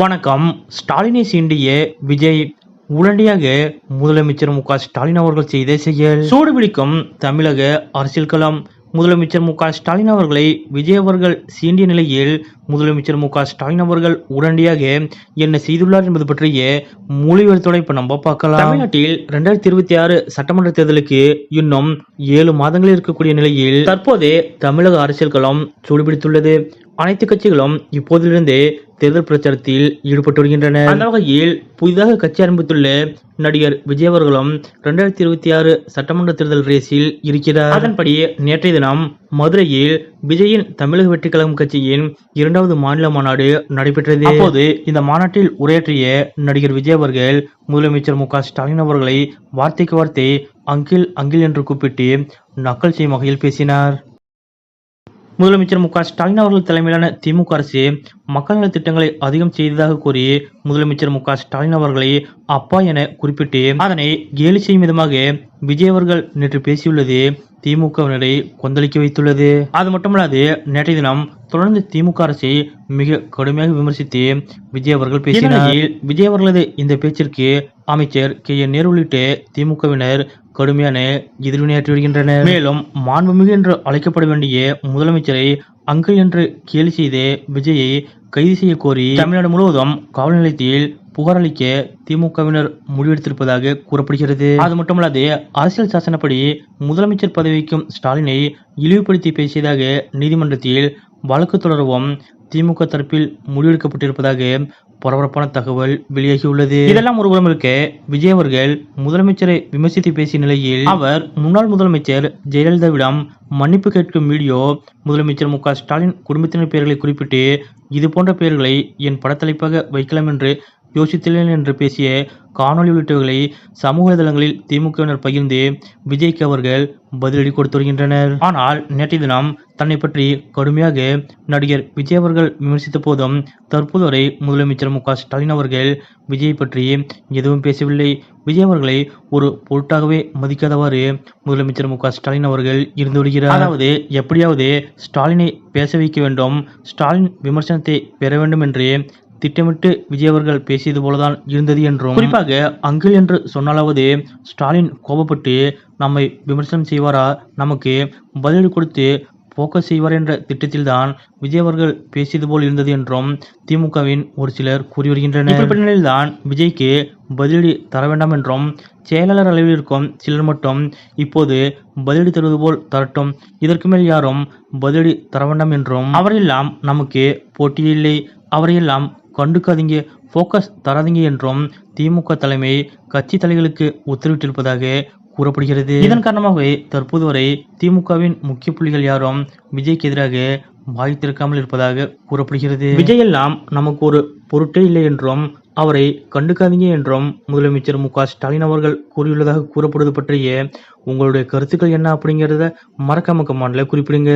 வணக்கம். ஸ்டாலினை சீண்டிய விஜய் உடனடியாக முதலமைச்சர் மு.க.ஸ்டாலின் அவர்கள் செய்த செயல் சூடுபிடிக்கும் தமிழக அரசியல் களம். முதலமைச்சர் மு.க.ஸ்டாலின் அவர்களை விஜய் அவர்கள் சீண்டிய நிலையில் முதலமைச்சர் மு.க.ஸ்டாலின் அவர்கள் உடனடியாக என்ன செய்துள்ளார் என்பது பற்றிய மொழிபெயர்த்தோட இப்ப நம்ம பார்க்கலாம். தமிழ்நாட்டில் 2026 சட்டமன்ற தேர்தலுக்கு இன்னும் 7 மாதங்கள் இருக்கக்கூடிய நிலையில் தற்போது தமிழக அரசியல் களம் சூடுபிடித்துள்ளது. அனைத்து கட்சிகளும் இப்போதிலிருந்தே தேர்தல் பிரச்சாரத்தில் ஈடுபட்டு வருகின்றனர். அந்த வகையில் புதிதாக கட்சி ஆரம்பித்துள்ள நடிகர் விஜய் அவர்களும் 2026 சட்டமன்ற தேர்தல் ரேஸில் இருக்கிறார். அதன்படி நேற்றைய தினம் மதுரையில் விஜயின் தமிழக வெற்றி கழகம் கட்சியின் 2வது மாநில மாநாடு நடைபெற்றது. அப்போது இந்த மாநாட்டில் உரையாற்றிய நடிகர் விஜய் அவர்கள் முதலமைச்சர் மு.க.ஸ்டாலின் அவர்களை வார்த்தைக்கு வார்த்தை அங்கிள் அங்கிள் என்று கூப்பிட்டு நக்கல் செய்யும் வகையில் பேசினார். முதலமைச்சர் மு.க.ஸ்டாலின் அவர்கள் தலைமையிலான திமுக அரசு மக்கள் நல திட்டங்களை அதிகம் செய்ததாக கூறி முதலமைச்சர் மு.க.ஸ்டாலின் அவர்களை அப்பா என குறிப்பிட்டு அதனை கேலி செய்யும் விதமாக விஜய் அவர்கள் நேற்று பேசியுள்ளது திமுகவினரை கொந்தளிக்க வைத்துள்ளது. அது மட்டுமல்லாது நேற்றைய தினம் தொடர்ந்து திமுக அரசை மிக கடுமையாக விமர்சித்து விஜய் அவர்கள் பேசினார். விஜய் அவர்களது இந்த பேச்சிற்கு அமைச்சர் கே.என். நேரு உள்ளிட்ட திமுகவினர் கடுமையான எதிர்வினையாற்றி வருகின்றனர். மேலும் மாண்புமிகு என்று அழைக்கப்பட வேண்டிய முதலமைச்சரை அங்கிள் என்று கேலி செய்த விஜயை கைது செய்ய கோரி தமிழ்நாடு முழுவதும் காவல் நிலையத்தில் புகார் அளிக்க திமுகவினர் முடிவெடுத்திருப்பதாக கூறப்படுகிறது. அது மட்டுமல்லாது அரசியல் சாசனப்படி முதலமைச்சர் பதவிக்கும் ஸ்டாலினை இழிவுபடுத்தி பேசியதாக நீதிமன்றத்தில் வழக்கு தொடரவும் திமுக தரப்பில் முடிவெடுக்கப்பட்டிருப்பதாக பரபரப்பான தகவல் வெளியாகியுள்ளது. இதெல்லாம் ஒருபுறம் இருக்க விஜய் அவர்கள் முதலமைச்சரை விமர்சித்து பேசிய நிலையில் அவர் முன்னாள் முதலமைச்சர் ஜெயலலிதாவிடம் மன்னிப்பு கேட்கும் வீடியோ முதலமைச்சர் மு.க.ஸ்டாலின் குடும்பத்தினர் பெயர்களை குறிப்பிட்டு இது போன்ற பெயர்களை என் படத்தலைப்பாக வைக்கலாம் என்று யோசித்துள்ளேன் என்று பேசிய காணொலி உள்ளிட்டவைகளை சமூக வலைதளங்களில் திமுகவினர் பகிர்ந்து விஜய்க்கு அவர்கள் பதிலடி கொடுத்து வருகின்றனர். ஆனால் நேற்றைய தினம் தன்னை பற்றி கடுமையாக நடிகர் விஜய் அவர்கள் விமர்சித்த போதும் தற்போது வரை முதலமைச்சர் மு.க.ஸ்டாலின் அவர்கள் விஜய் பற்றி எதுவும் பேசவில்லை. விஜய் அவர்களை ஒரு பொருட்டாகவே மதிக்காதவாறு முதலமைச்சர் மு.க.ஸ்டாலின் அவர்கள் இருந்து வருகிறார். அதாவது எப்படியாவது ஸ்டாலினை பேச வைக்க வேண்டும், ஸ்டாலின் விமர்சனத்தை பெற வேண்டும் என்று திட்டமிட்டு விஜய் அவர்கள் பேசியது போலதான் இருந்தது என்றும், குறிப்பாக அங்கிள் என்று சொன்னாலாவது ஸ்டாலின் கோபப்பட்டு நம்மை விமர்சனம் செய்வாரா, நமக்கு பதிலடி கொடுத்து போக்கஸ் செய்வார் என்ற திட்டத்தில் தான் விஜய் அவர்கள் பேசியது போல் இருந்தது என்றும் திமுகவின் ஒரு சிலர் கூறி வருகின்றனர். இப்படிப்பட்ட நிலையில்தான் விஜய்க்கு பதிலடி தர வேண்டாம் என்றும் செயலாளர் அளவில் இருக்கும் சிலர் மட்டும் இப்போது பதிலடி தருவது போல் தரட்டும், இதற்கு மேல் யாரும் பதிலடி தர வேண்டாம் என்றும், அவரையெல்லாம் நமக்கு போட்டியில்லை, அவரையெல்லாம் கண்டுக்காதீங்க, போக்கஸ் தராதீங்க என்றும் திமுக தலைமை கட்சி தலைவர்களுக்கு உத்தரவிட்டிருப்பதாக கூறப்படுகிறது. இதன் காரணமாகவே தற்போது வரை திமுகவின் முக்கிய புள்ளிகள் யாரும் விஜய்க்கு எதிராக வாய் திறக்காமல் இருப்பதாக கூறப்படுகிறது. விஜய் எல்லாம் நமக்கு ஒரு பொருட்டே இல்லை என்றும் அவரை கண்டுக்காதீங்க என்றும் முதலமைச்சர் மு.க.ஸ்டாலின் அவர்கள் கூறியுள்ளதாக கூறப்படுவது பற்றிய உங்களுடைய கருத்துக்கள் என்ன அப்படிங்கிறத மறக்காம கமெண்ட்ல குறிப்பிடுங்க.